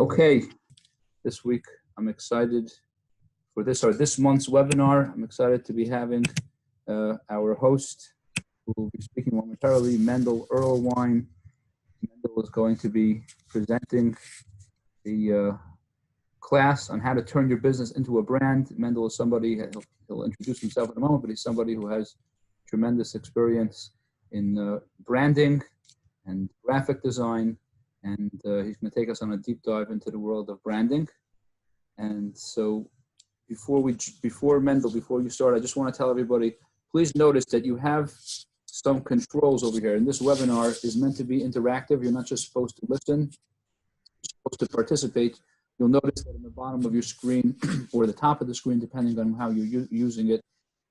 Okay, this week I'm excited for this month's webinar. I'm excited to be having our host, who will be speaking momentarily, Mendel Erelnwein. Mendel is going to be presenting the class on how to turn your business into a brand. Mendel is somebody, he'll introduce himself in a moment, but he's somebody who has tremendous experience in branding and graphic design, and he's going to take us on a deep dive into the world of branding. And so before you start, I just want to tell everybody, please notice that you have some controls over here. And this webinar is meant to be interactive. You're not just supposed to listen, you're supposed to participate. You'll notice that in the bottom of your screen or the top of the screen, depending on how you're using it,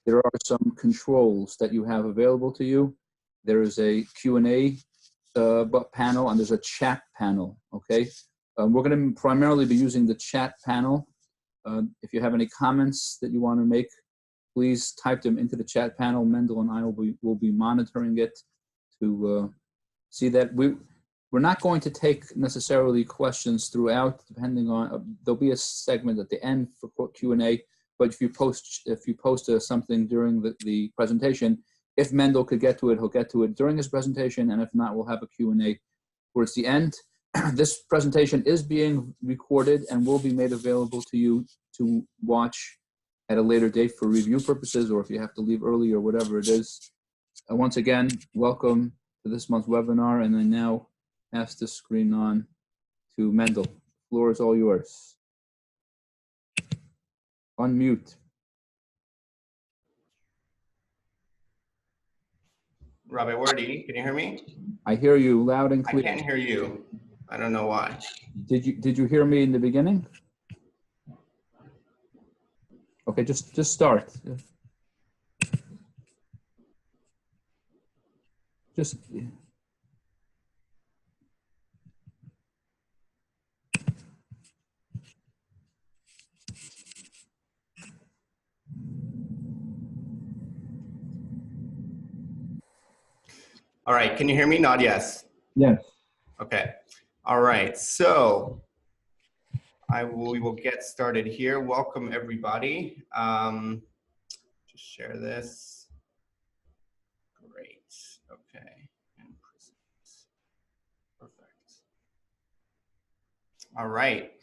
there are some controls that you have available to you. There is a Q&A panel, and there's a chat panel, okay? We're going to primarily be using the chat panel. If you have any comments that you want to make, please type them into the chat panel. Mendel and I will be monitoring it to see that. We're not going to take necessarily questions throughout, depending on, there'll be a segment at the end for Q&A, but if you post something during the presentation, if Mendel could get to it, he'll get to it during his presentation, and if not, we'll have a Q&A towards the end. This presentation is being recorded and will be made available to you to watch at a later date for review purposes, or if you have to leave early or whatever it is. Once again, welcome to this month's webinar, and I now pass the screen on to Mendel. The floor is all yours. Unmute. Rabbi Wordy, can you hear me? I hear you loud and clear. I can't hear you. I don't know why. Did you hear me in the beginning? Okay, just start. All right, can you hear me? Nod yes. Yes. Okay. All right, so we will get started here. Welcome everybody. Just share this. Great. Okay. And perfect. All right.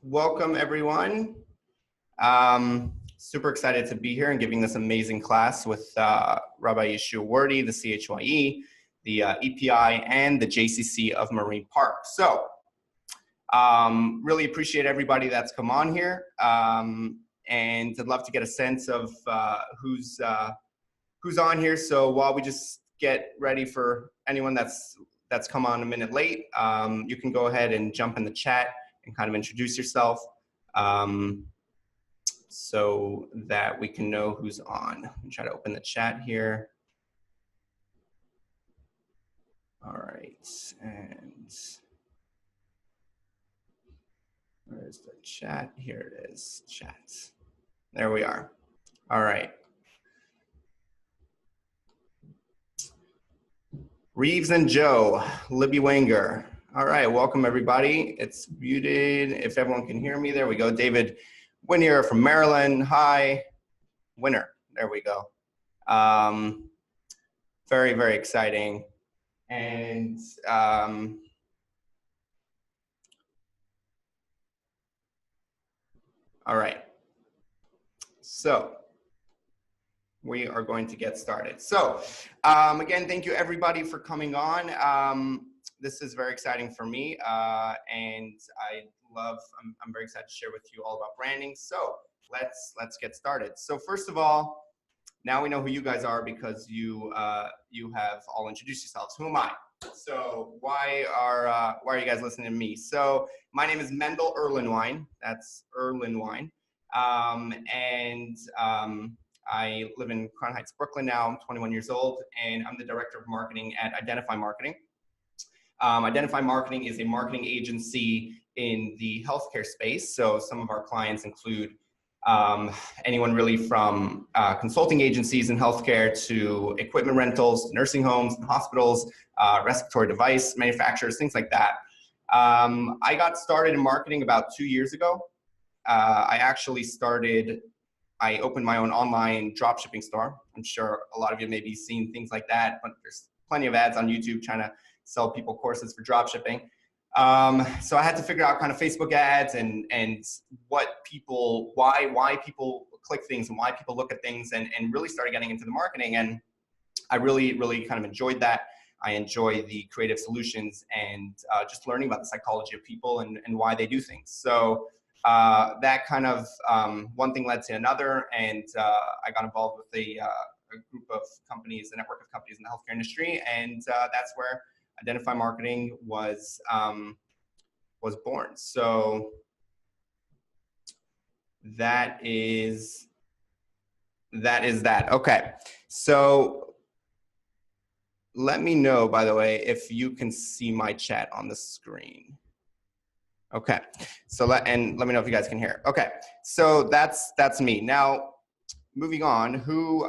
Welcome everyone. Super excited to be here and giving this amazing class with Rabbi Yeshua Wordy, the CHYE, the EPI, and the JCC of Marine Park. So really appreciate everybody that's come on here, and I'd love to get a sense of who's on here. So while we just get ready for anyone that's come on a minute late, you can go ahead and jump in the chat and kind of introduce yourself, so that we can know who's on. Let me try to open the chat here. All right, and where's the chat? Here it is, chat. There we are. All right. Reeves and Joe, Libby Wenger. All right, welcome everybody. It's muted. If everyone can hear me, there we go. David Winner from Maryland. Hi, Winner. There we go. Very, very exciting. And all right. So we are going to get started. So again, thank you everybody for coming on. This is very exciting for me, and I'm very excited to share with you all about branding. So let's get started. So first of all, now we know who you guys are because you have all introduced yourselves. Who am I? So why are you guys listening to me? So my name is Mendel Erelnwein. That's Erelnwein, and I live in Crown Heights, Brooklyn now. I'm 21 years old, and I'm the director of marketing at Identifi Marketing. Identifi Marketing is a marketing agency in the healthcare space. So some of our clients include anyone really from consulting agencies in healthcare to equipment rentals, nursing homes, hospitals, respiratory device manufacturers, things like that. I got started in marketing about 2 years ago. I opened my own online dropshipping store. I'm sure a lot of you may be seeing things like that, but there's plenty of ads on YouTube trying to sell people courses for dropshipping. So I had to figure out kind of Facebook ads and what people, why people click things and why people look at things, and really started getting into the marketing. And I really kind of enjoyed that. I enjoy the creative solutions and just learning about the psychology of people and why they do things. So that kind of one thing led to another, and I got involved with a group of companies, a network of companies in the healthcare industry, and that's where Identifi Marketing was born. So that is that. Okay, so let me know, by the way, if you can see my chat on the screen. Okay, so let me know if you guys can hear. Okay, so that's me. Now, moving on, who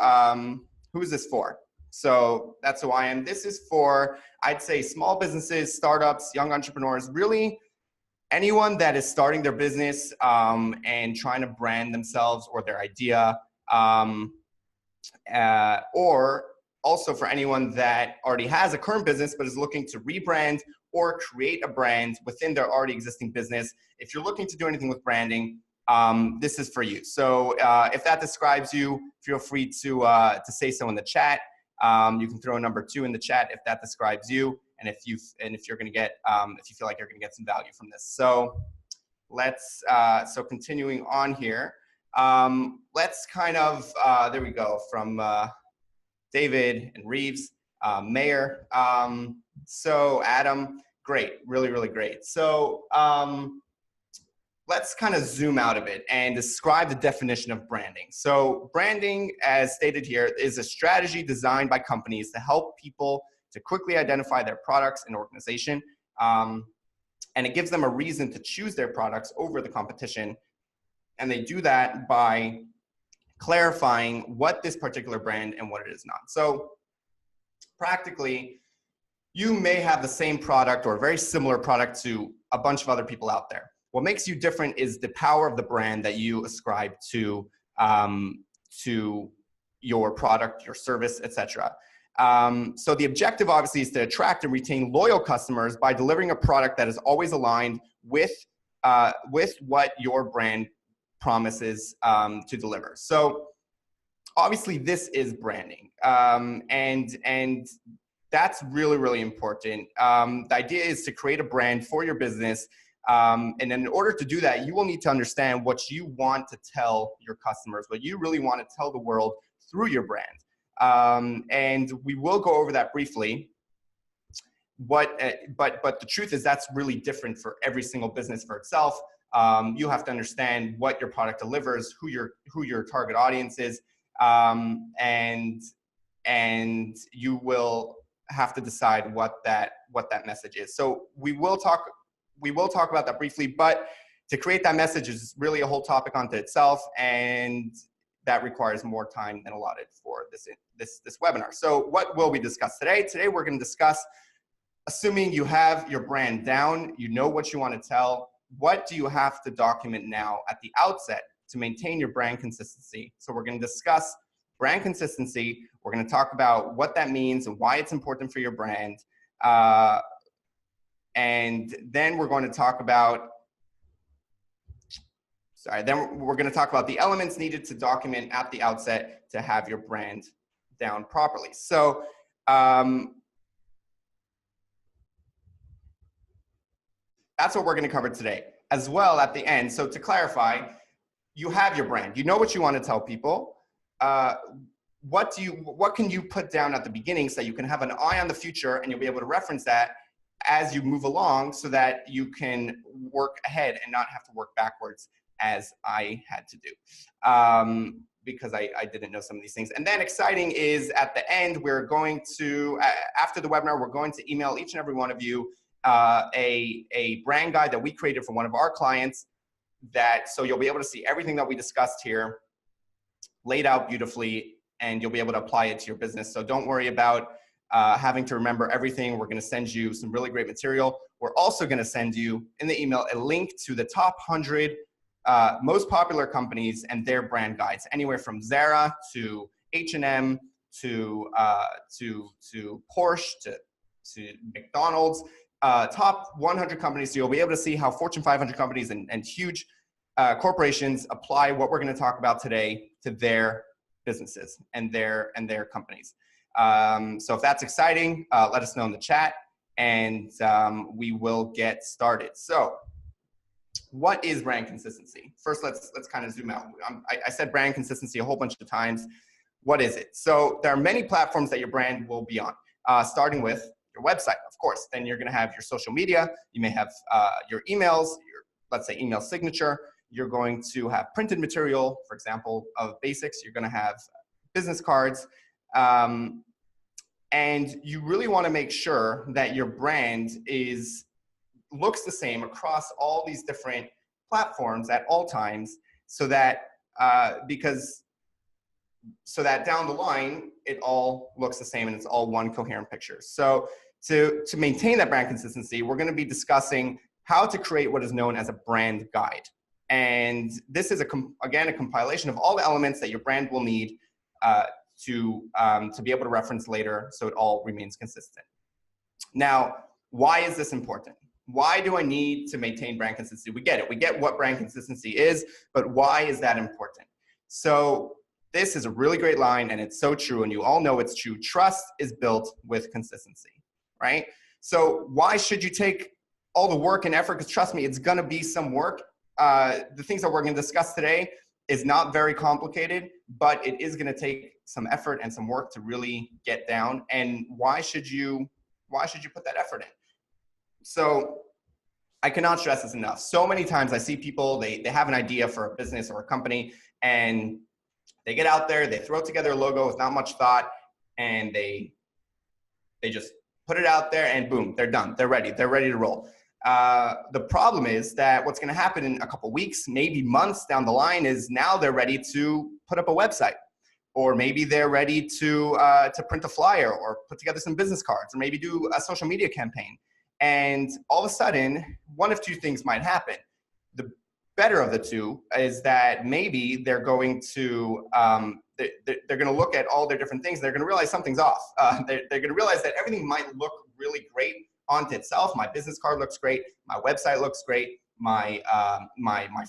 is this for? So that's who I am. This is for, I'd say, small businesses, startups, young entrepreneurs, really anyone that is starting their business and trying to brand themselves or their idea, or also for anyone that already has a current business but is looking to rebrand or create a brand within their already existing business. If you're looking to do anything with branding, this is for you. So if that describes you, feel free to say so in the chat. You can throw a number 2 in the chat if that describes you, and if you're going to get, if you feel like you're going to get some value from this. So let's so continuing on here. Let's kind of there we go, from David and Reeves, Mayor. So Adam, great, really great. So let's kind of zoom out a bit and describe the definition of branding. So branding, as stated here, is a strategy designed by companies to help people to quickly identify their products and organization. And it gives them a reason to choose their products over the competition. And they do that by clarifying what this particular brand and what it is not. So practically, you may have the same product or a very similar product to a bunch of other people out there. What makes you different is the power of the brand that you ascribe to your product, your service, etc. So the objective obviously is to attract and retain loyal customers by delivering a product that is always aligned with what your brand promises to deliver. So obviously this is branding, and that's really important. The idea is to create a brand for your business. And in order to do that, you will need to understand what you want to tell your customers, what you really want to tell the world through your brand. And we will go over that briefly. But the truth is that's really different for every single business for itself. You have to understand what your product delivers, who your target audience is, and you will have to decide what that message is. So we will talk about that briefly, but to create that message is really a whole topic unto itself, and that requires more time than allotted for this webinar. So what will we discuss today? Today we're going to discuss, assuming you have your brand down, you know what you want to tell, what do you have to document now at the outset to maintain your brand consistency? So we're going to discuss brand consistency. We're going to talk about what that means and why it's important for your brand. And then we're going to talk about, then we're going to talk about the elements needed to document at the outset to have your brand down properly. So that's what we're going to cover today as well at the end. So to clarify, you have your brand, you know what you want to tell people. What can you put down at the beginning so that you can have an eye on the future and you'll be able to reference that as you move along, so that you can work ahead and not have to work backwards as I had to do, because I didn't know some of these things. And then exciting is at the end, we're going to, after the webinar, we're going to email each and every one of you a brand guide that we created for one of our clients, so you'll be able to see everything that we discussed here laid out beautifully, and you'll be able to apply it to your business. So don't worry about having to remember everything. We're going to send you some really great material. We're also going to send you in the email a link to the top 100 most popular companies and their brand guides, anywhere from Zara to H&M to Porsche to McDonald's, top 100 companies. So you'll be able to see how Fortune 500 companies and huge corporations apply what we're going to talk about today to their businesses and their companies. So if that's exciting, let us know in the chat, and we will get started. So what is brand consistency? First, let's kind of zoom out. I said brand consistency a whole bunch of times. What is it? So there are many platforms that your brand will be on, starting with your website, of course. Then you're going to have your social media. You may have your emails, let's say email signature. You're going to have printed material, for example, of basics. You're going to have business cards. And you really want to make sure that your brand looks the same across all these different platforms at all times, so that down the line, it all looks the same and it's all one coherent picture. So to maintain that brand consistency, we're going to be discussing how to create what is known as a brand guide. And this is, again, a compilation of all the elements that your brand will need to be able to reference later, so it all remains consistent. Now, why is this important? Why do I need to maintain brand consistency? We get it. We get what brand consistency is, but why is that important? So this is a really great line, and it's so true, and you all know it's true. Trust is built with consistency, right? So why should you take all the work and effort? Because trust me, it's going to be some work. The things that we're going to discuss today is not very complicated, but it is going to take some effort and some work to really get down. And why should you put that effort in? So I cannot stress this enough. So many times I see people, they have an idea for a business or a company, and they get out there, they throw together a logo with not much thought, and they just put it out there, and boom, they're done. They're ready to roll. The problem is that what's going to happen in a couple weeks, maybe months down the line, is now they're ready to put up a website, or maybe they're ready to print a flyer or put together some business cards, or maybe do a social media campaign. And all of a sudden, one of two things might happen. The better of the two is that maybe they're going to they're going to look at all their different things. They're going to realize something's off. They're going to realize that everything might look really great onto itself. My business card looks great. My website looks great. My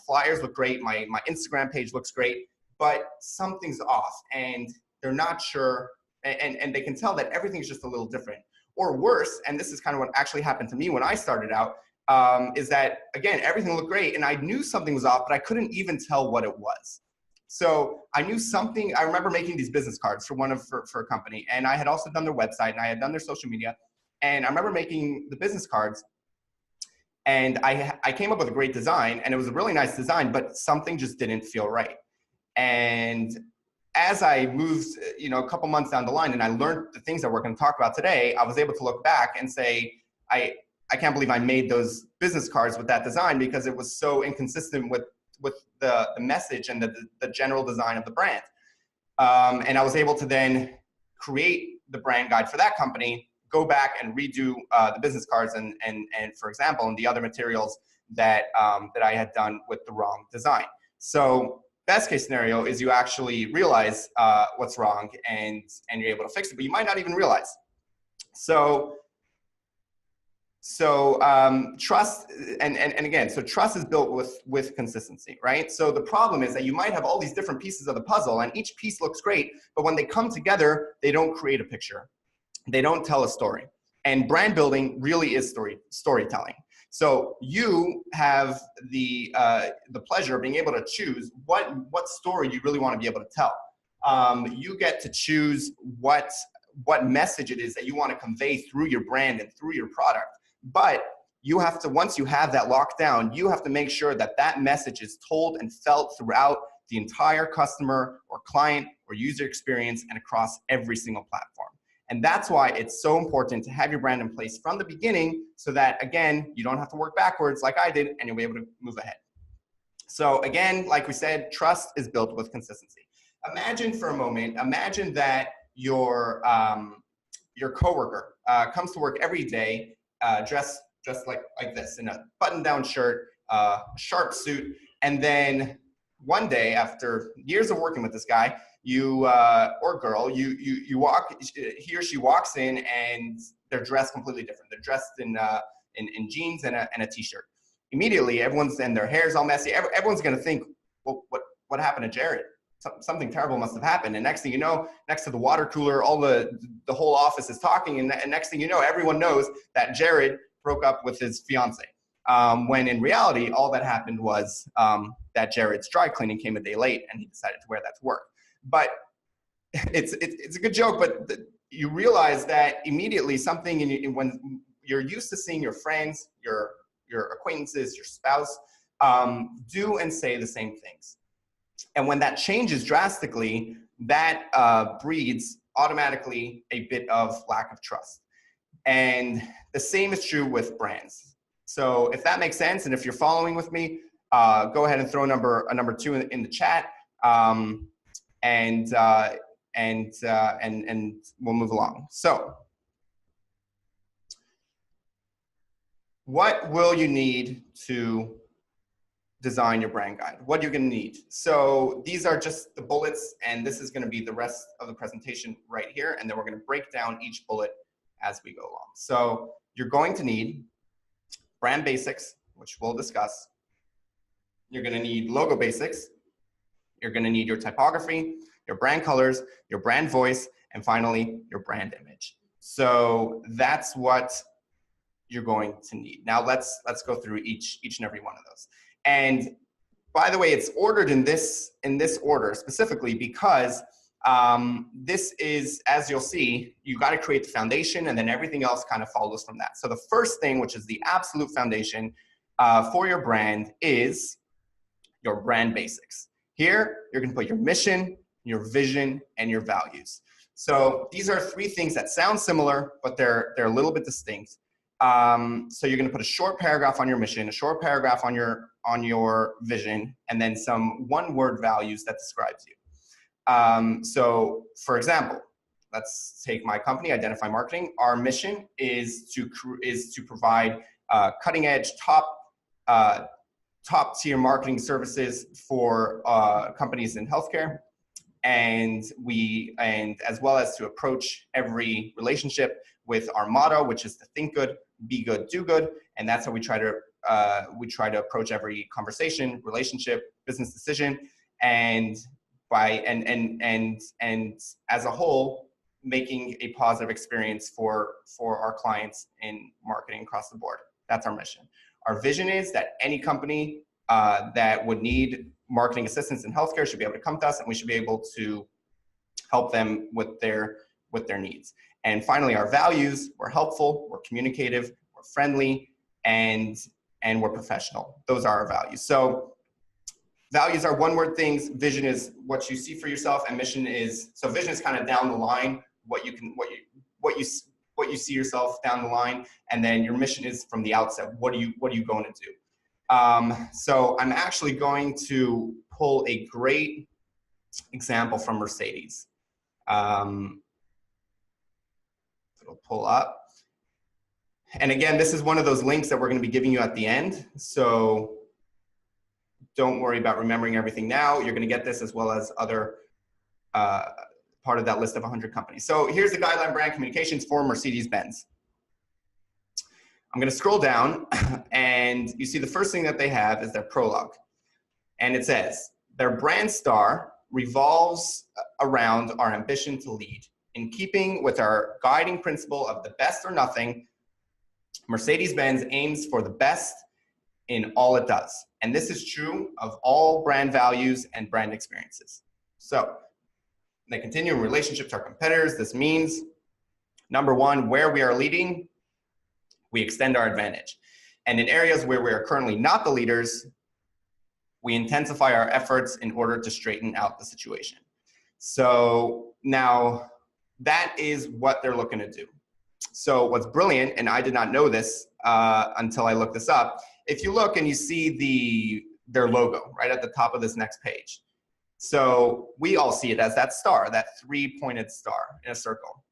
flyers look great. My Instagram page looks great. But something's off, and they're not sure. And they can tell that everything's just a little different. Or worse, and this is kind of what actually happened to me when I started out, is that, again, everything looked great, and I knew something was off, but I couldn't even tell what it was. So I knew something. I remember making these business cards for a company, and I had also done their website, and I had done their social media, and I remember making the business cards, and I came up with a great design, and it was a really nice design, but something just didn't feel right. And as I moved, a couple months down the line, and I learned the things that we're going to talk about today, I was able to look back and say, I can't believe I made those business cards with that design, because it was so inconsistent with the message and the general design of the brand. And I was able to then create the brand guide for that company, go back and redo the business cards and for example, and the other materials that I had done with the wrong design. So best case scenario is you actually realize what's wrong and you're able to fix it, but you might not even realize. So trust, and again, so trust is built with consistency, right? So the problem is that you might have all these different pieces of the puzzle, and each piece looks great, but when they come together, they don't create a picture. They don't tell a story. And brand building really is storytelling. So you have the pleasure of being able to choose what story you really want to be able to tell. You get to choose what message it is that you want to convey through your brand and through your product. But you have to, once you have that locked down, you have to make sure that that message is told and felt throughout the entire customer or client or user experience and across every single platform. And that's why it's so important to have your brand in place from the beginning, so that, again, you don't have to work backwards like I did, and you'll be able to move ahead. So again, like we said, trust is built with consistency. Imagine for a moment, imagine that your your coworker comes to work every day dressed like this, in a button-down shirt, a sharp suit, and then one day, after years of working with this guy, you or girl, you walk, he or she walks in, and they're dressed completely different. They're dressed in jeans and a t-shirt. Immediately, and their hair's all messy. Everyone's gonna think, well, what happened to Jared? Something terrible must have happened. And next thing you know, next to the water cooler, the whole office is talking, and next thing you know, everyone knows that Jared broke up with his fiance. When in reality, all that happened was that Jared's dry cleaning came a day late, and he decided to wear that to work. But it's a good joke, but you realize that immediately something when you're used to seeing your friends, your acquaintances, your spouse do and say the same things. And when that changes drastically, that breeds automatically a bit of lack of trust. And the same is true with brands. So if that makes sense, and if you're following with me, go ahead and throw a number 2 in the chat, and we'll move along. So, what will you need to design your brand guide? What you're going to need? So these are just the bullets, and this is going to be the rest of the presentation right here, and then we're going to break down each bullet as we go along. So you're going to need brand basics, which we'll discuss. You're going to need logo basics. You're going to need your typography, your brand colors, your brand voice, and finally your brand image. So that's what you're going to need. Now let's go through each and every one of those. And by the way, it's ordered in this order specifically because this is, as you'll see, you got to create the foundation, and then everything else kind of follows from that. So the first thing, which is the absolute foundation for your brand, is your brand basics. Here, you're going to put your mission, your vision, and your values. So these are 3 things that sound similar, but they're a little bit distinct. So you're going to put a short paragraph on your mission, a short paragraph on your vision, and then some one-word values that describes you. So for example, let's take my company, Identifi Marketing. Our mission is to provide cutting-edge, top-tier marketing services for companies in healthcare, and as well as to approach every relationship with our motto, which is to think good, be good, do good, and that's how we try to approach every conversation, relationship, business decision, and as a whole, making a positive experience for our clients in marketing across the board. That's our mission. Our vision is that any company that would need marketing assistance in healthcare should be able to come to us, and we should be able to help them with their needs. And finally, our values: we're helpful, we're communicative, we're friendly, and we're professional. Those are our values. So values are one-word things. Vision is what you see for yourself, and mission is, so vision is kind of down the line, what you see yourself down the line, and then your mission is from the outset. What are you going to do? So I'm actually going to pull a great example from Mercedes. It'll pull up. And again, this is one of those links that we're going to be giving you at the end. So don't worry about remembering everything now. You're going to get this as well as other part of that list of 100 companies. So here's the guideline brand communications for Mercedes-Benz. I'm going to scroll down, and you see the first thing that they have is their prologue. And it says, their brand star revolves around our ambition to lead. In keeping with our guiding principle of the best or nothing, Mercedes-Benz aims for the best in all it does. And this is true of all brand values and brand experiences. So they continue in relationship to our competitors. This means, number 1, where we are leading, we extend our advantage. And in areas where we are currently not the leaders, we intensify our efforts in order to straighten out the situation. So now that is what they're looking to do. So what's brilliant, and I did not know this until I looked this up, if you look and you see their logo right at the top of this next page. So we all see it as that star, that 3-pointed star in a circle.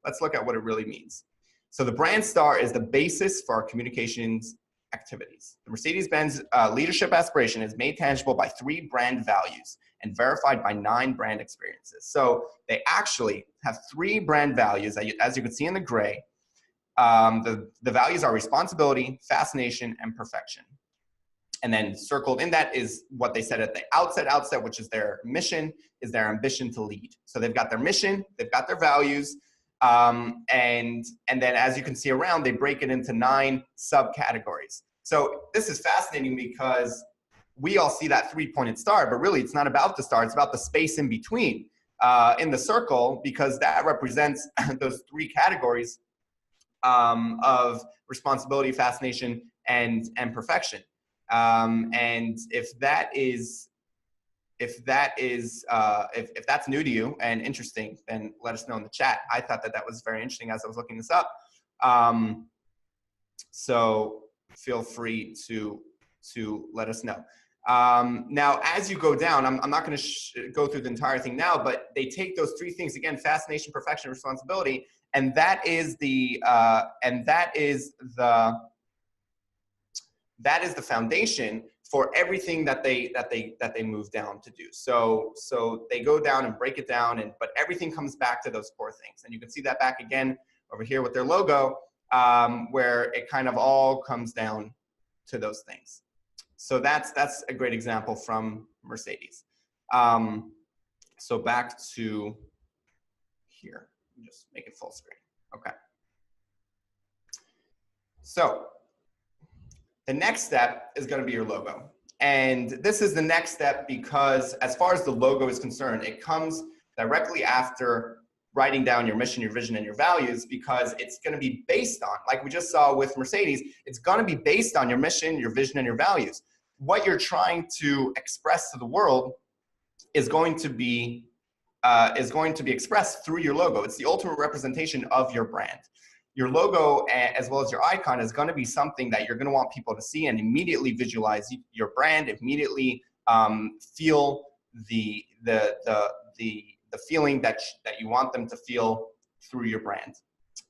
let's look at what it really means. So the brand star is the basis for our communications activities. The Mercedes-Benz leadership aspiration is made tangible by 3 brand values and verified by 9 brand experiences. So they actually have 3 brand values, as you can see in the gray. The values are responsibility, fascination, and perfection. And then circled in that is what they said at the outset, which is their mission, is their ambition to lead. So they've got their mission, they've got their values, and then as you can see around, they break it into 9 subcategories. So this is fascinating because we all see that 3-pointed star, but really it's not about the star, it's about the space in between in the circle, because that represents those 3 categories of responsibility, fascination, and perfection. And if that's new to you and interesting, then let us know in the chat. I thought that was very interesting as I was looking this up. So feel free to let us know. Now, as you go down, I'm not going to go through the entire thing now, but they take those 3 things again: fascination, perfection, responsibility, and that is the foundation for everything that they move down to do. So they go down and break it down, but everything comes back to those 4 things. And you can see that back again over here with their logo, where it kind of all comes down to those things. So that's a great example from Mercedes. So back to here, just make it full screen. Okay. So the next step is going to be your logo. And this is the next step because as far as the logo is concerned, it comes directly after writing down your mission, your vision, and your values, because it's going to be based on, like we just saw with Mercedes, it's going to be based on your mission, your vision, and your values. What you're trying to express to the world is going to be expressed through your logo. It's the ultimate representation of your brand. Your logo, as well as your icon, is going to be something that you're going to want people to see and immediately visualize your brand, immediately feel the feeling that you want them to feel through your brand.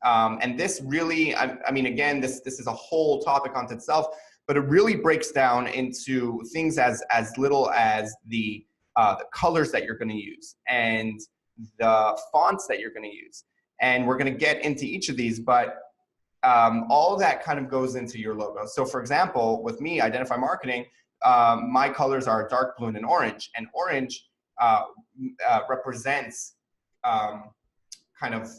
And this really, I mean, again, this is a whole topic unto itself, but it really breaks down into things as little as the colors that you're going to use and the fonts that you're going to use. And we're going to get into each of these, but all of that kind of goes into your logo. So for example, with me, Identifi Marketing, my colors are dark blue and orange. And orange represents kind of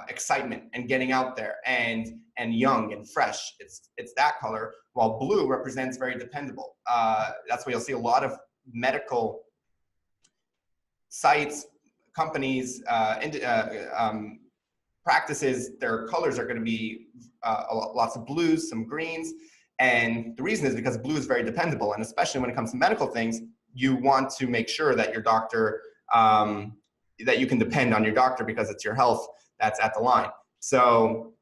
excitement and getting out there and young and fresh. It's that color, while blue represents very dependable. That's why you'll see a lot of medical sites, companies, practices, their colors are going to be lots of blues, some greens. And the reason is because blue is very dependable. And especially when it comes to medical things, you want to make sure that your doctor, that you can depend on your doctor because it's your health that's at the line. So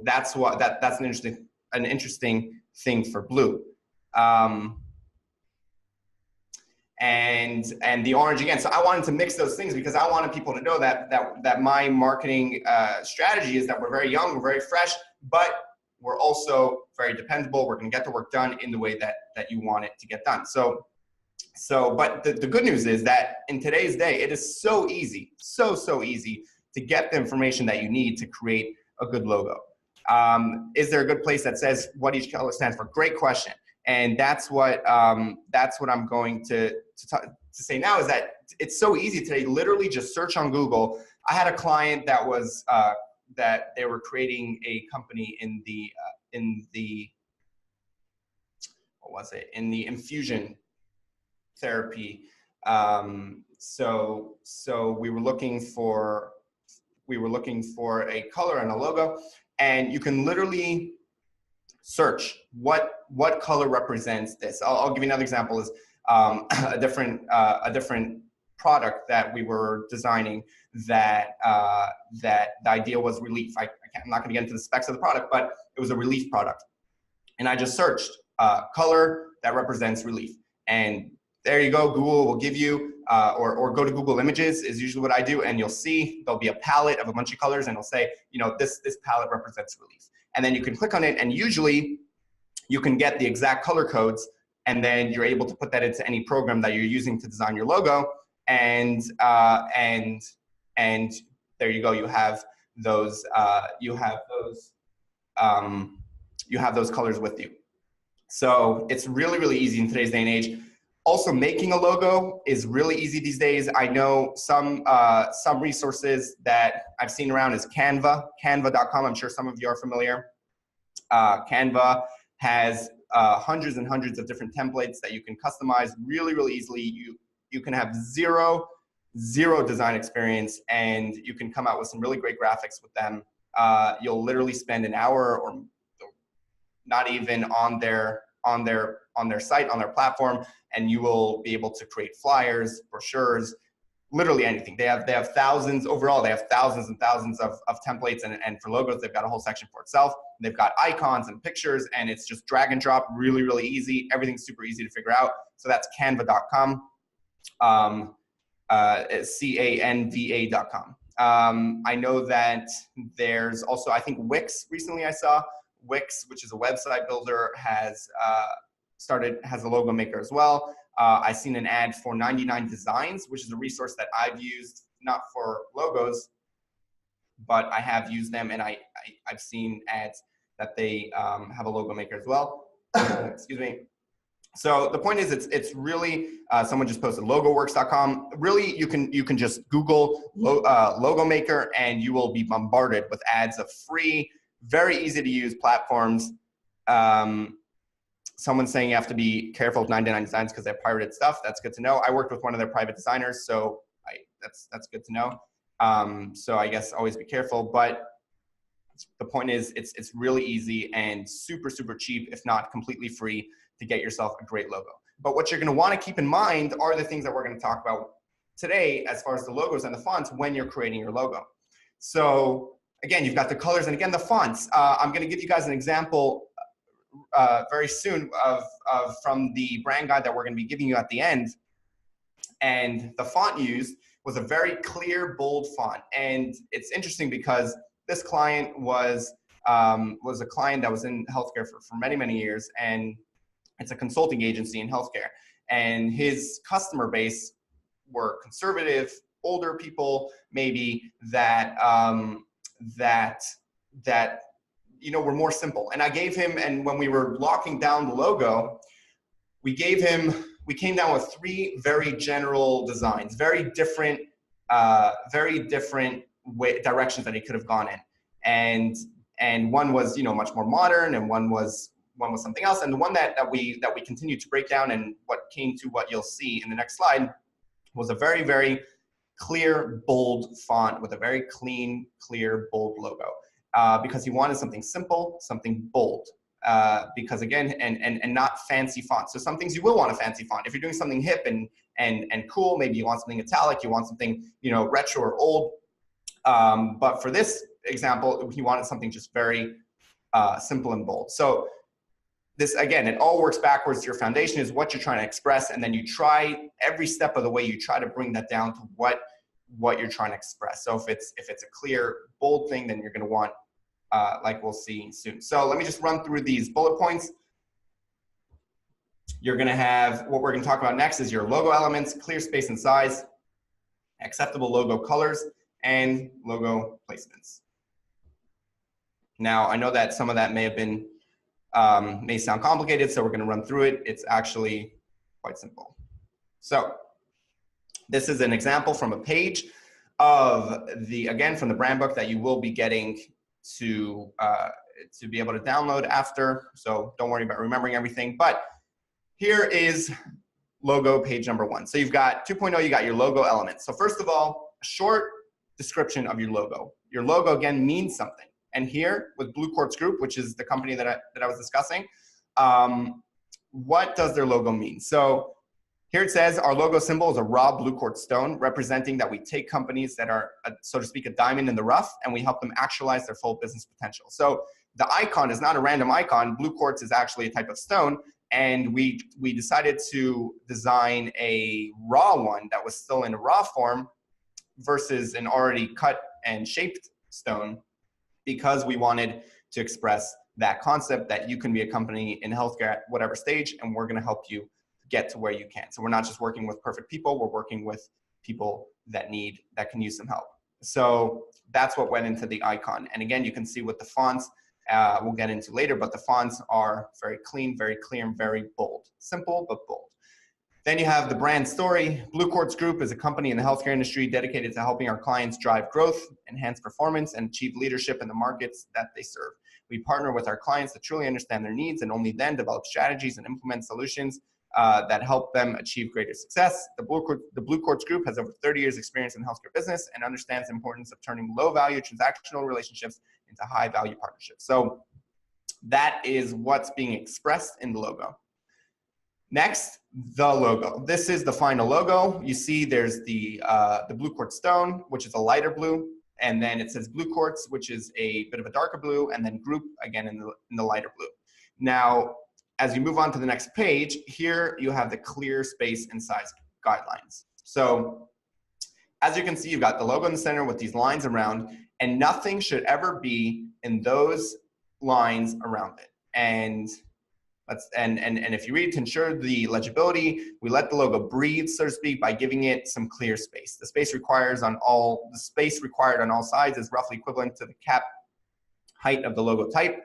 that's what, that's an interesting thing for blue. And the orange again. So I wanted to mix those things because I wanted people to know that my marketing strategy is that we're very young, we're very fresh, but we're also very dependable. We're going to get the work done in the way that you want it to get done. So but the good news is that in today's day, it is so easy, so easy to get the information that you need to create a good logo. Is there a good place that says what each color stands for? Great question. And that's what I'm going to say now, is that it's so easy today. Literally just search on Google. I had a client that was that they were creating a company in the what was it? In the infusion therapy. So we were looking for a color and a logo, and you can literally search what color represents this. I'll give you another example. Is a different product that we were designing that the idea was relief. I'm not going to get into the specs of the product, but it was a relief product. And I just searched color that represents relief. And there you go. Google will give you or go to Google Images is usually what I do, and you'll see there'll be a palette of a bunch of colors, and it'll say, you know, this palette represents relief. And then you can click on it, and usually you can get the exact color codes, and then you're able to put that into any program that you're using to design your logo, and there you go. You have those colors with you. So it's really, really easy in today's day and age. Also, making a logo is really easy these days. I know some resources that I've seen around is Canva, canva.com. I'm sure some of you are familiar. Canva has hundreds and hundreds of different templates that you can customize really, really easily. You can have zero design experience, and you can come out with some really great graphics with them. You'll literally spend an hour or not even on their site, on their platform, and you will be able to create flyers, brochures, literally anything. They have thousands overall. They have thousands and thousands of templates, and for logos, they've got a whole section for itself. They've got icons and pictures, and it's just drag and drop, really, really easy. Everything's super easy to figure out. So that's canva.com, canva.com. I know that there's also, I think Wix, recently I saw Wix, which is a website builder, has a logo maker as well. I've seen an ad for 99 Designs, which is a resource that I've used, not for logos, but I have used them, and I've seen ads that they have a logo maker as well. Excuse me. So the point is, it's really, someone just posted logoworks.com. Really, you can just Google logo maker, and you will be bombarded with ads of free, very easy to use platforms. Someone's saying you have to be careful with 99 Designs because they have pirated stuff. That's good to know. I worked with one of their private designers, so that's good to know. So I guess always be careful. But the point is, it's really easy and super, super cheap, if not completely free, to get yourself a great logo. But what you're going to want to keep in mind are the things that we're going to talk about today as far as the logos and the fonts when you're creating your logo. So again, you've got the colors, and again, the fonts. I'm going to give you guys an example very soon from the brand guide that we're going to be giving you at the end. And the font used was a very clear, bold font. And it's interesting because this client was a client that was in healthcare for many, many years, and it's a consulting agency in healthcare. And his customer base were conservative, older people, maybe that were more simple. And I gave him, and when we were locking down the logo, we came down with 3 very general designs, very different directions that he could have gone in. And one was, much more modern, and one was something else. And the one that we continued to break down, and what came to what you'll see in the next slide, was a very, very clear, bold font with a very clean, clear, bold logo. Because he wanted something simple, something bold. Because again, and not fancy fonts. So some things you will want a fancy font. If you're doing something hip and cool, maybe you want something italic, you want something, retro or old. But for this example, he wanted something just very simple and bold. So this, again, it all works backwards. Your foundation is what you're trying to express, and then you try every step of the way, you try to bring that down to what you're trying to express. So if it's a clear, bold thing, then you're going to want, like we'll see soon. So let me just run through these bullet points. You're going to have, what we're going to talk about next is your logo elements, clear space and size, acceptable logo colors, and logo placements. Now, I know that some of that may have been, may sound complicated, so we're going to run through it. It's actually quite simple. So this is an example from a page of again, from the brand book that you will be getting to be able to download after. So don't worry about remembering everything. But here is logo page number 1. So you've got 2.0, you got your logo elements. So first of all, a short description of your logo. Your logo, again, means something. And here with Blue Quartz Group, which is the company that I was discussing, what does their logo mean? So here it says, our logo symbol is a raw blue quartz stone, representing that we take companies that are, so to speak, a diamond in the rough, and we help them actualize their full business potential. So the icon is not a random icon. Blue quartz is actually a type of stone, And we decided to design a raw one that was still in a raw form versus an already cut and shaped stone, because we wanted to express that concept that you can be a company in healthcare at whatever stage, and we're going to help you get to where you can. So we're not just working with perfect people, we're working with people that can use some help. So that's what went into the icon. And again, you can see with the fonts, we'll get into later, but the fonts are very clean, very clear, and very bold. Simple, but bold. Then you have the brand story. Blue Quartz Group is a company in the healthcare industry dedicated to helping our clients drive growth, enhance performance, and achieve leadership in the markets that they serve. We partner with our clients to truly understand their needs and only then develop strategies and implement solutions that help them achieve greater success. The Blue Quartz Group has over 30 years experience in healthcare business and understands the importance of turning low-value transactional relationships into high-value partnerships. So that is what's being expressed in the logo. Next, the logo. This is the final logo. You see there's the blue quartz stone, which is a lighter blue, and then it says blue quartz, which is a bit of a darker blue, and then group again in the lighter blue. Now, as you move on to the next page, here you have the clear space and size guidelines. So as you can see, you've got the logo in the center with these lines around, and nothing should ever be in those lines around it. And if you read, to ensure the legibility, we let the logo breathe, so to speak, by giving it some clear space. The space required on all sides is roughly equivalent to the cap height of the logo type.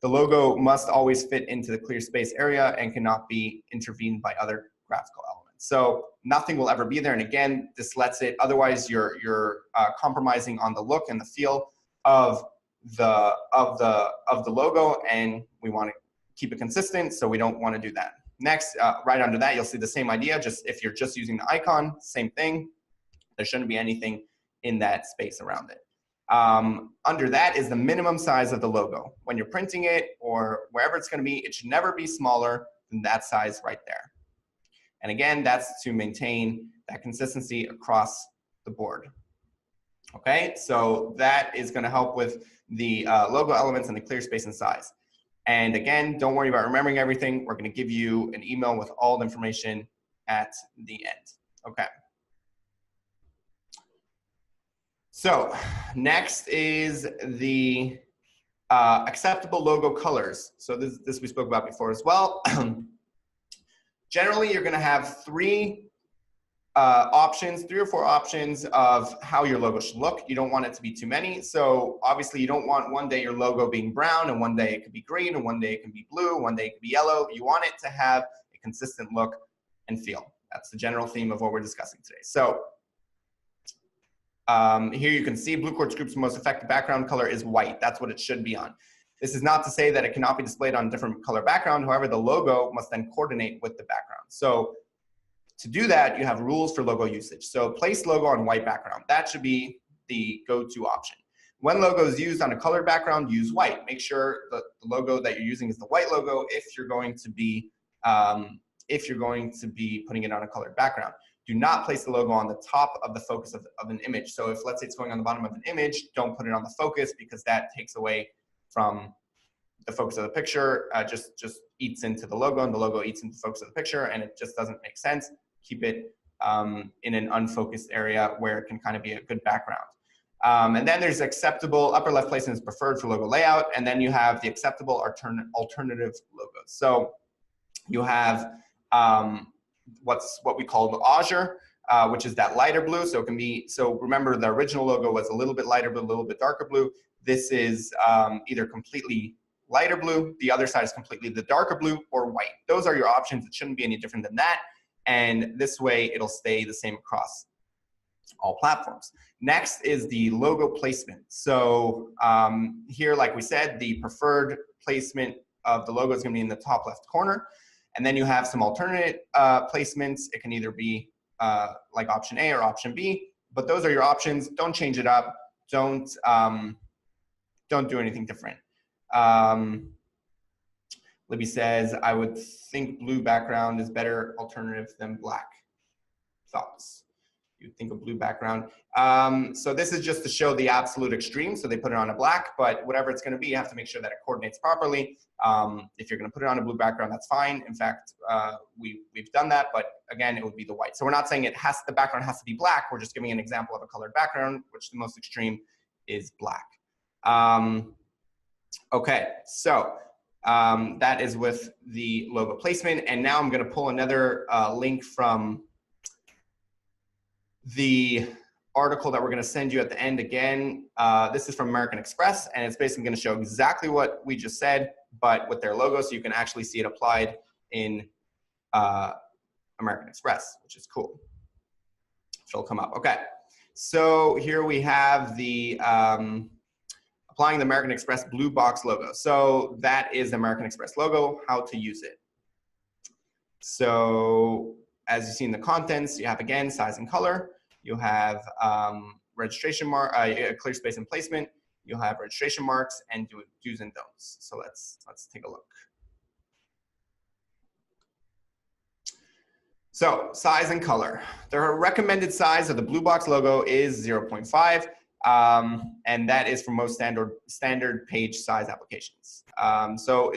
The logo must always fit into the clear space area and cannot be intervened by other graphical elements. So nothing will ever be there. And again, this lets it, otherwise you're compromising on the look and the feel of the logo, and we want to keep it consistent, so we don't want to do that. Next, right under that, you'll see the same idea, just if you're just using the icon, same thing. There shouldn't be anything in that space around it. Under that is the minimum size of the logo. When you're printing it or wherever it's going to be, it should never be smaller than that size right there. And again, that's to maintain that consistency across the board. Okay, so that is going to help with the logo elements and the clear space and size. And again, don't worry about remembering everything. We're going to give you an email with all the information at the end. Okay. So next is the acceptable logo colors. So this we spoke about before as well. Generally, you're going to have three or four options of how your logo should look. You don't want it to be too many. So obviously you don't want one day your logo being brown and one day it could be green and one day it can be blue, one day it could be yellow. You want it to have a consistent look and feel. That's the general theme of what we're discussing today. So here you can see Blue Quartz Group's most effective background color is white. That's what it should be on. This is not to say that it cannot be displayed on a different color background. However, the logo must then coordinate with the background. So to do that, you have rules for logo usage. So place logo on white background. That should be the go-to option. When logo is used on a colored background, use white. Make sure the logo that you're using is the white logo if you're going to be putting it on a colored background. Do not place the logo on the top of the focus of an image. So if, let's say, it's going on the bottom of an image, don't put it on the focus, because that takes away from the focus of the picture, just eats into the logo, and the logo eats into the focus of the picture, and it just doesn't make sense. Keep it in an unfocused area where it can kind of be a good background. And then there's acceptable, upper left placement is preferred for logo layout, and then you have the acceptable alternative logos. So you have what we call the azure, which is that lighter blue. So it can be, so remember the original logo was a little bit lighter blue, a little bit darker blue. This is either completely lighter blue, the other side is completely the darker blue, or white. Those are your options. It shouldn't be any different than that. And this way it'll stay the same across all platforms. Next is the logo placement. So here, like we said, the preferred placement of the logo is going to be in the top left corner. And then you have some alternate placements. It can either be like option A or option B, but those are your options. Don't change it up. Don't do anything different. Libby says, I would think blue background is better alternative than black. Thoughts? You think of blue background. So this is just to show the absolute extreme. So they put it on a black, but whatever it's going to be, you have to make sure that it coordinates properly. If you're going to put it on a blue background, that's fine. In fact, we've done that, but again, it would be the white. So we're not saying the background has to be black. We're just giving an example of a colored background, which the most extreme is black. Okay, so that is with the logo placement. And now I'm going to pull another link from the article that we're going to send you at the end again. This is from American Express, and it's basically going to show exactly what we just said, but with their logo, so you can actually see it applied in American Express, which is cool. It'll come up. Okay, so here we have the applying the American Express blue box logo. So that is the American Express logo, how to use it. So as you see in the contents, you have again size and color. You have registration mark, clear space and placement. You'll have registration marks and do's and don'ts. So let's take a look. So size and color. The recommended size of the blue box logo is 0.5, and that is for most standard page size applications. So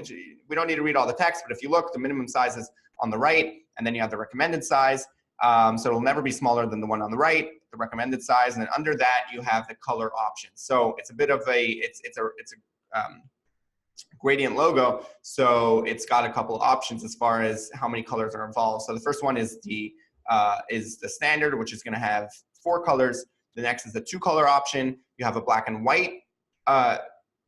we don't need to read all the text, but if you look, the minimum size is on the right, and then you have the recommended size. So it'll never be smaller than the one on the right, the recommended size, and then under that you have the color options. So it's a bit of it's a gradient logo, so it's got a couple of options as far as how many colors are involved. So the first one is the standard, which is going to have 4 colors. The next is the 2-color option. You have a black and white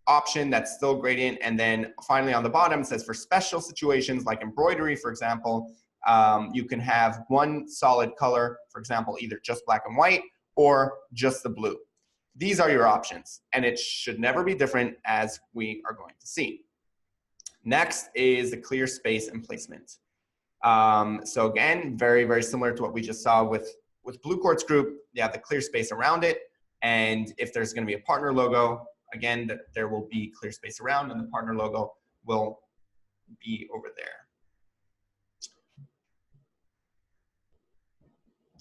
option that's still gradient, and then finally on the bottom it says for special situations like embroidery, for example, you can have one solid color, for example, either just black and white or just the blue. These are your options, and it should never be different, as we are going to see. Next is the clear space and placement. So again, very, very similar to what we just saw with Blue Quartz Group. You have the clear space around it, and if there's going to be a partner logo, again, there will be clear space around, and the partner logo will be over there.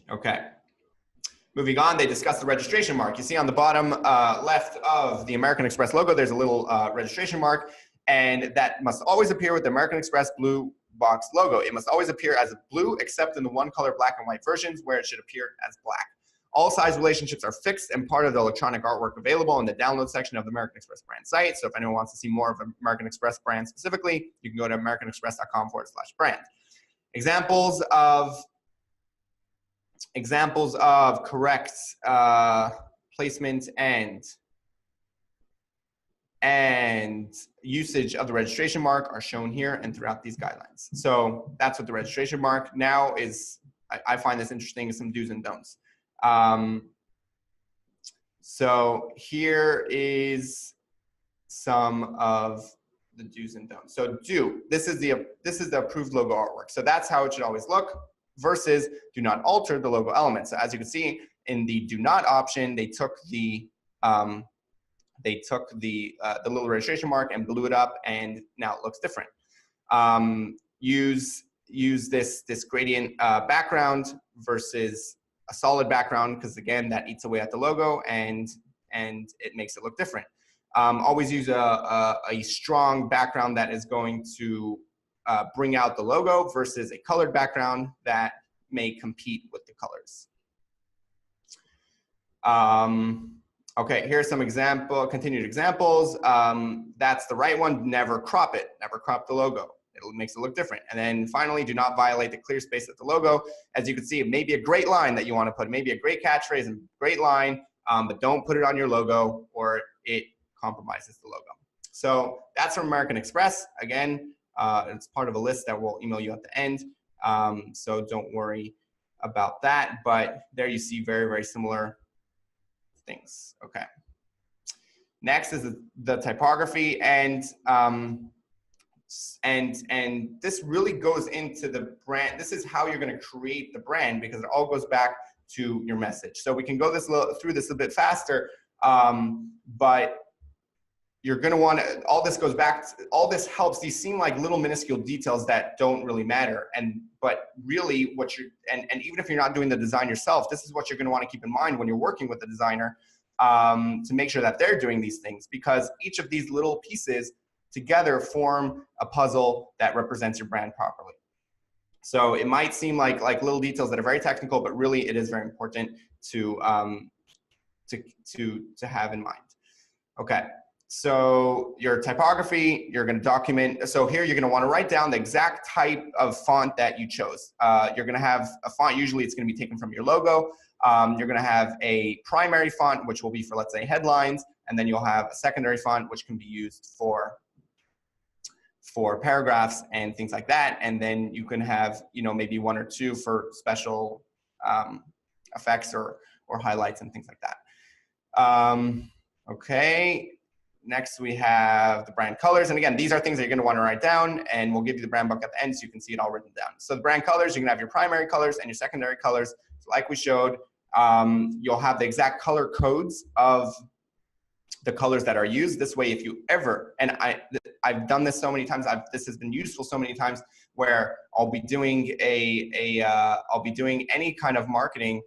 Okay. Moving on, they discuss the registration mark. You see on the bottom left of the American Express logo, there's a little registration mark, and that must always appear with the American Express blue box logo. It must always appear as blue, except in the 1-color black and white versions where it should appear as black. All size relationships are fixed and part of the electronic artwork available in the download section of the American Express brand site. So if anyone wants to see more of American Express brand specifically, you can go to americanexpress.com/brand. Examples of correct placement and usage of the registration mark are shown here and throughout these guidelines. So that's what the registration mark now is. I find this interesting, some do's and don'ts. So here is some of the do's and don'ts. So this is the approved logo artwork. So that's how it should always look, versus do not alter the logo element. So as you can see in the do not option, they took the little registration mark and blew it up, and now it looks different. Use this gradient background versus a solid background, because again, that eats away at the logo and it makes it look different. Always use a strong background that is going to bring out the logo versus a colored background that may compete with the colors. Okay, here's some continued examples. That's the right one. Never crop it. Never crop the logo. It makes it look different. And then finally, do not violate the clear space of the logo. As you can see, it may be a great line that you want to put, maybe a great catchphrase and great line, but don't put it on your logo or it compromises the logo. So that's from American Express. Again, it's part of a list that we'll email you at the end. So don't worry about that. But there you see very, very similar things. Okay. Next is the typography, and this really goes into the brand. This is how you're going to create the brand, because it all goes back to your message. So we can go through this a bit faster, but you're going to want to, all this goes back, all this helps. These seem like little minuscule details that don't really matter. But really what you're, and even if you're not doing the design yourself, this is what you're going to want to keep in mind when you're working with the designer, to make sure that they're doing these things, because each of these little pieces together form a puzzle that represents your brand properly. So it might seem like little details that are very technical, but really it is very important to have in mind. Okay. So your typography, you're going to document. So here you're going to want to write down the exact type of font that you chose. You're going to have a font. Usually it's going to be taken from your logo. You're going to have a primary font, which will be for, let's say, headlines. And then you'll have a secondary font, which can be used for paragraphs and things like that. And then you can have, you know, maybe one or two for special effects or highlights and things like that. Okay. Next, we have the brand colors. And again, these are things that you're going to want to write down, and we'll give you the brand book at the end so you can see it all written down. So the brand colors, you're going to have your primary colors and your secondary colors. So like we showed, you'll have the exact color codes of the colors that are used. This way, if you ever, and I've done this so many times, this has been useful so many times, where I'll be doing I'll be doing any kind of marketing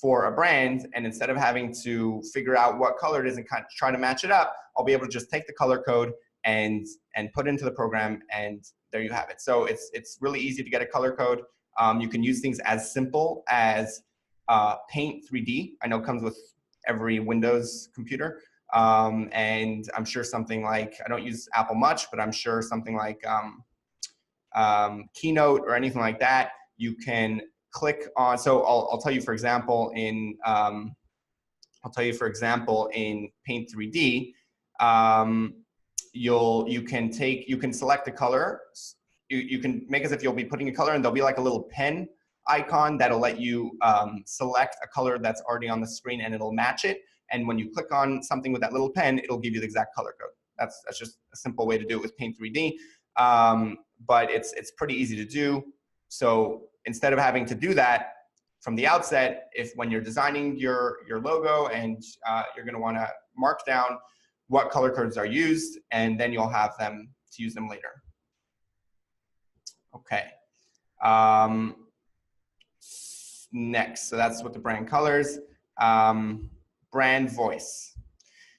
for a brand, and instead of having to figure out what color it is and kind of try to match it up, I'll be able to just take the color code and put it into the program, and there you have it. So it's really easy to get a color code. You can use things as simple as Paint 3D. I know it comes with every Windows computer, and I'm sure something like, I don't use Apple much, but I'm sure something like Keynote or anything like that, you can click on. So I'll tell you, for example, in Paint 3D, you can select a color. You can make as if you'll be putting a color, and there'll be like a little pen icon that'll let you select a color that's already on the screen, and it'll match it. And when you click on something with that little pen, it'll give you the exact color code. That's just a simple way to do it with Paint 3D. But it's pretty easy to do. So instead of having to do that from the outset, when you're designing your logo, and you're going to want to mark down what color codes are used, and then you'll have them to use them later. Okay. Next, so that's what the brand colors. Brand voice.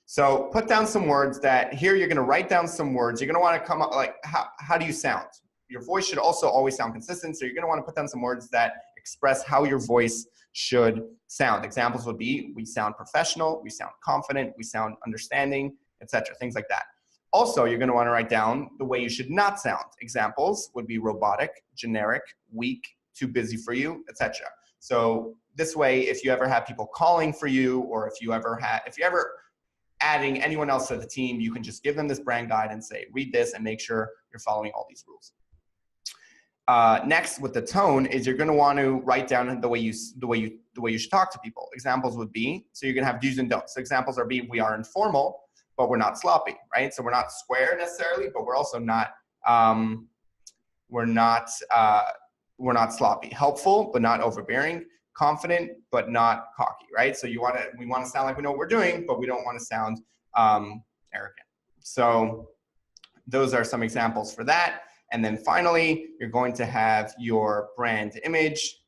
So put down some words that, here you're going to write down some words. You're going to want to come up, like, how do you sound? Your voice should also always sound consistent. So you're going to want to put down some words that express how your voice should sound. Examples would be, we sound professional, we sound confident, we sound understanding, etc. Things like that. Also, you're going to want to write down the way you should not sound. Examples would be robotic, generic, weak, too busy for you, etc. So this way, if you ever have people calling for you, or if you ever adding anyone else to the team, you can just give them this brand guide and say, read this and make sure you're following all these rules. Next, with the tone, is you're going to want to write down the way you should talk to people. Examples would be, so you're going to have do's and don'ts. So examples are we are informal, but we're not sloppy, right? So we're not square necessarily, but we're also not we're not sloppy. Helpful, but not overbearing. Confident, but not cocky, right? So we want to sound like we know what we're doing, but we don't want to sound arrogant. So those are some examples for that. And then finally, you're going to have your brand image,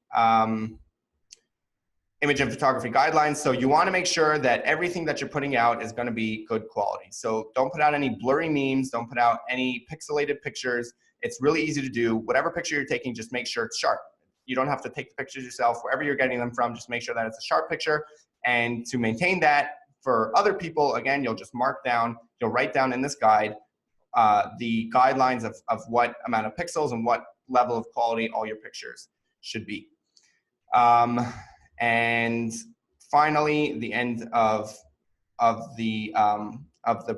image and photography guidelines. So you want to make sure that everything that you're putting out is going to be good quality. So don't put out any blurry memes. Don't put out any pixelated pictures. It's really easy to do. Whatever picture you're taking, just make sure it's sharp. You don't have to take the pictures yourself. Wherever you're getting them from, just make sure that it's a sharp picture. And to maintain that for other people, again, you'll just you'll write down in this guide the guidelines of what amount of pixels and what level of quality all your pictures should be. And finally, the end of the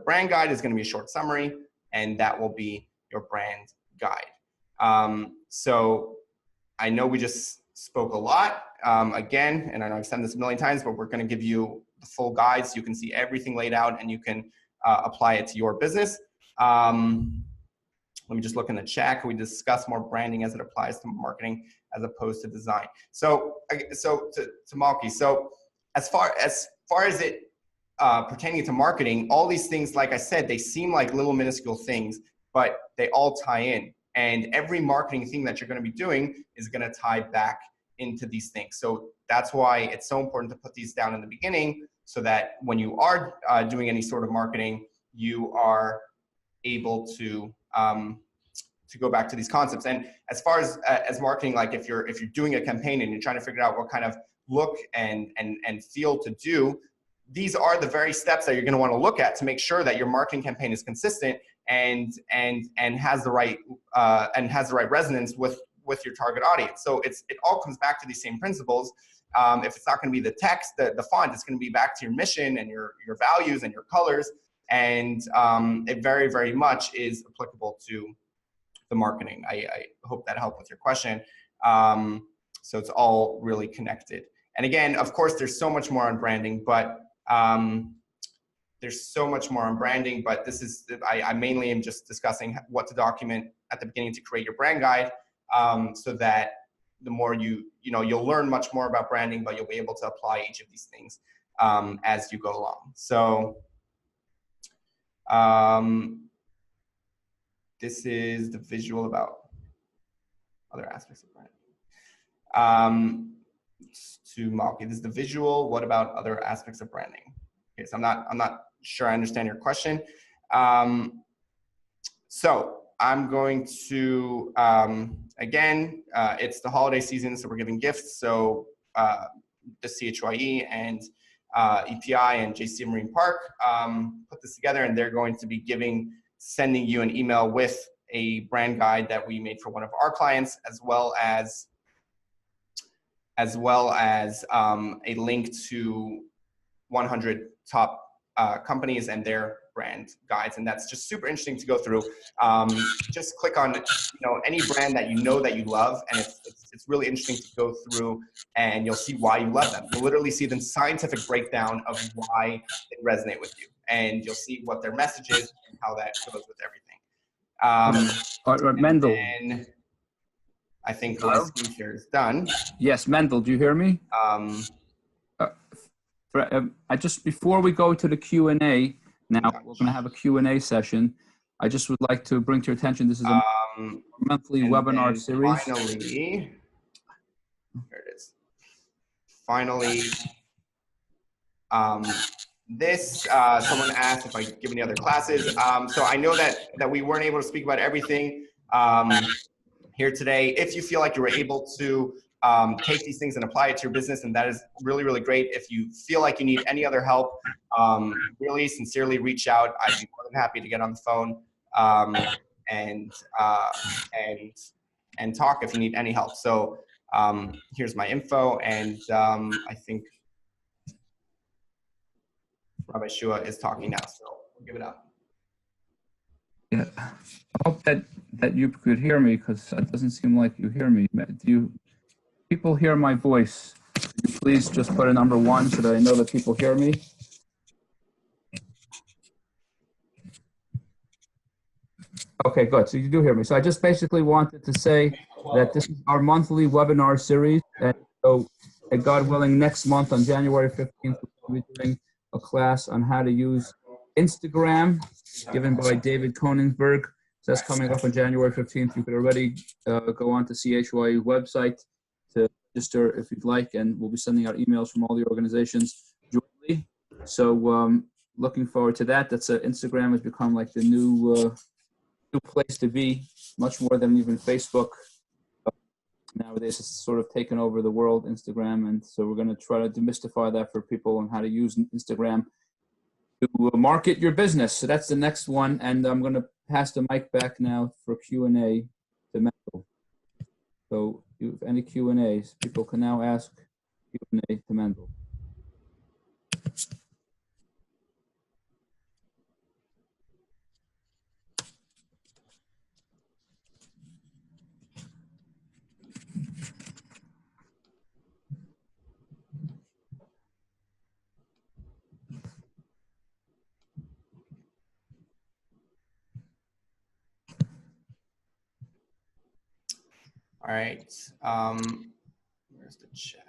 brand guide is going to be a short summary, and that will be your brand guide. So I know we just spoke a lot again, and I know I've said this a million times, but we're going to give you the full guide so you can see everything laid out and you can apply it to your business. Let me just look in the chat. Can we discuss more branding as it applies to marketing as opposed to design? So to Malky, so as far as it pertaining to marketing, all these things, like I said, they seem like little minuscule things, but they all tie in. And every marketing thing that you're going to be doing is going to tie back into these things. So that's why it's so important to put these down in the beginning, so that when you are doing any sort of marketing, you are able to go back to these concepts. And as far as marketing, like if you're doing a campaign and you're trying to figure out what kind of look and feel to do, these are the very steps that you're going to want to look at to make sure that your marketing campaign is consistent and has the right resonance with your target audience. So it all comes back to these same principles. If it's not going to be the text, the font, it's going to be back to your mission and your values and your colors. And it very, very much is applicable to the marketing. I hope that helped with your question. So it's all really connected. And again, of course, there's so much more on branding, but this is, I mainly am just discussing what to document at the beginning to create your brand guide, so that the more you'll learn much more about branding, but you'll be able to apply each of these things as you go along. So this is the visual about other aspects of branding. This is the visual. What about other aspects of branding? Okay, so I'm not sure I understand your question. So I'm going to again, it's the holiday season, so we're giving gifts. So the CHYE and EPI and JC Marine Park put this together, and they're going to be sending you an email with a brand guide that we made for one of our clients, as well as a link to 100 top companies and their brand guides. And that's just super interesting to go through. Just click on any brand that you love, and it's really interesting to go through, and you'll see why you love them. You'll literally see the scientific breakdown of why they resonate with you, and you'll see what their message is and how that goes with everything. Mendel. And I think my screen share is done. Yes, Mendel, do you hear me? Before we go to the Q&A, now we're going to have a Q&A session. I just would like to bring to your attention, this is a monthly webinar series. Finally, there it is. Finally, someone asked if I give any other classes. So I know that we weren't able to speak about everything here today. If you feel like you were able to take these things and apply it to your business, and that is really, really great. If you feel like you need any other help, really sincerely reach out. I'd be more than happy to get on the phone and talk if you need any help. So here's my info, and I think Rabbi Shua is talking now, so we'll give it up. Yeah, I hope that you could hear me, because it doesn't seem like you hear me. Do people hear my voice? Could you please just put a number 1 so that I know that people hear me? Okay, good. So you do hear me. So I just basically wanted to say that this is our monthly webinar series. And so, God willing, next month on January 15th, we'll be doing a class on how to use Instagram, given by David Konigsberg. So that's coming up on January 15th. You could already go on to CHYE website to register if you'd like, and we'll be sending out emails from all the organizations jointly. So looking forward to that. Instagram has become like the new place to be, much more than even Facebook. Nowadays, it's sort of taken over the world, Instagram, and so we're going to try to demystify that for people on how to use Instagram to market your business. So that's the next one, and I'm going to pass the mic back now for Q&A to Mendel. So if you have any Q&As, people can now ask Q&A to Mendel. All right. Where's the chat?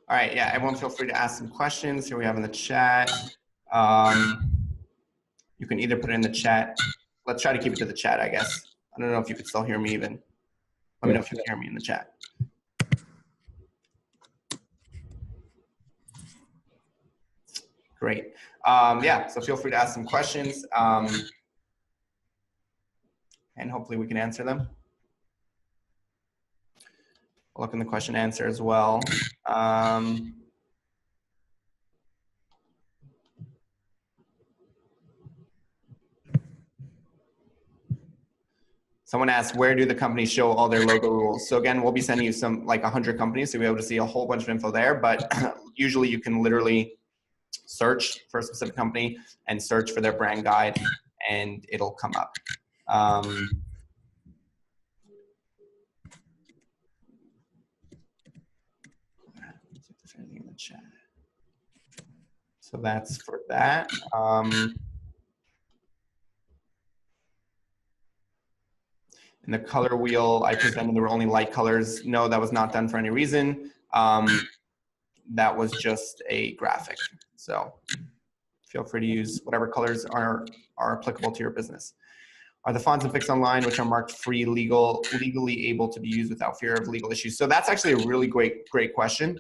All right, yeah, everyone feel free to ask some questions. Here we have in the chat. You can either put it in the chat. Let's try to keep it to the chat, I guess. I don't know if you could still hear me even. Let me know if you can hear me in the chat. Great. Yeah, so feel free to ask some questions. And hopefully we can answer them. I'll look in the question answer as well. Someone asked, where do the companies show all their logo rules? So again, we'll be sending you some like 100 companies, so you'll be able to see a whole bunch of info there, but usually you can literally search for a specific company and search for their brand guide and it'll come up. Anything in the chat. So that's for that. In the color wheel, I presented there were only light colors. No, that was not done for any reason. That was just a graphic. So feel free to use whatever colors are applicable to your business. Are the fonts and pics online, which are marked free, legally able to be used without fear of legal issues? So that's actually a really great question.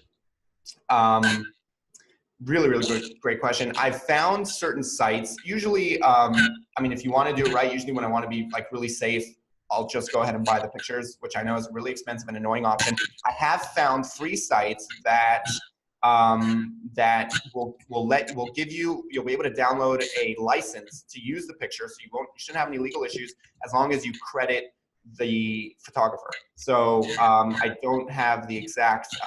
Really great question. I've found certain sites, usually, I mean, if you want to do it right, usually when I want to be like really safe, I'll just go ahead and buy the pictures, which I know is a really expensive and annoying option. I have found free sites that that will give you, you'll be able to download a license to use the picture, so you shouldn't have any legal issues as long as you credit the photographer. So I don't have the exact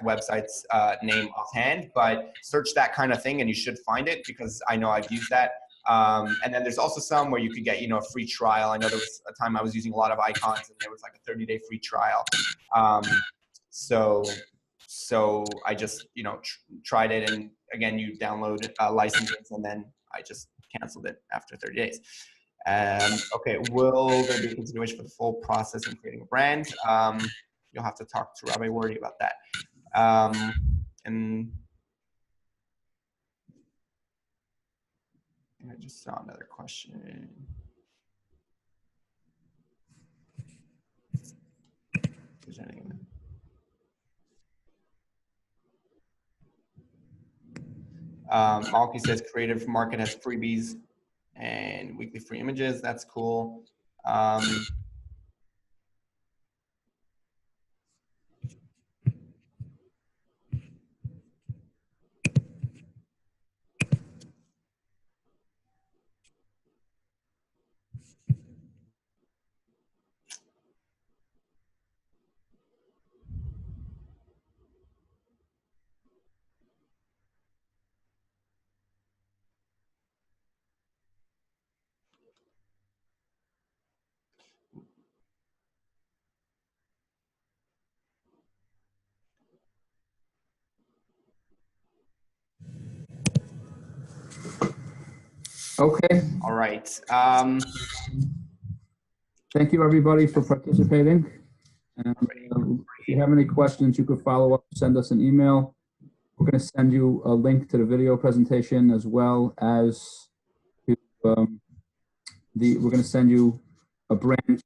website's name offhand, but search that kind of thing and you should find it, because I know I've used that. And then there's also some where you could get, a free trial. I know there was a time I was using a lot of icons and there was like a 30-day free trial. So I just, tried it, and again, you download licenses, and then I just canceled it after 30 days. Okay, will there be a continuation for the full process in creating a brand? You'll have to talk to Rabbi Wordy about that. And I just saw another question. Is there anything? Malky says creative market has freebies and weekly free images. That's cool. Okay. All right. Thank you, everybody, for participating. And if you have any questions, you could follow up, send us an email. We're going to send you a link to the video presentation, as well as to, we're going to send you a brand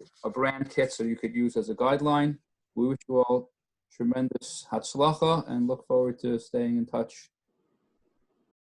kit so you could use as a guideline. We wish you all tremendous hatzlacha and look forward to staying in touch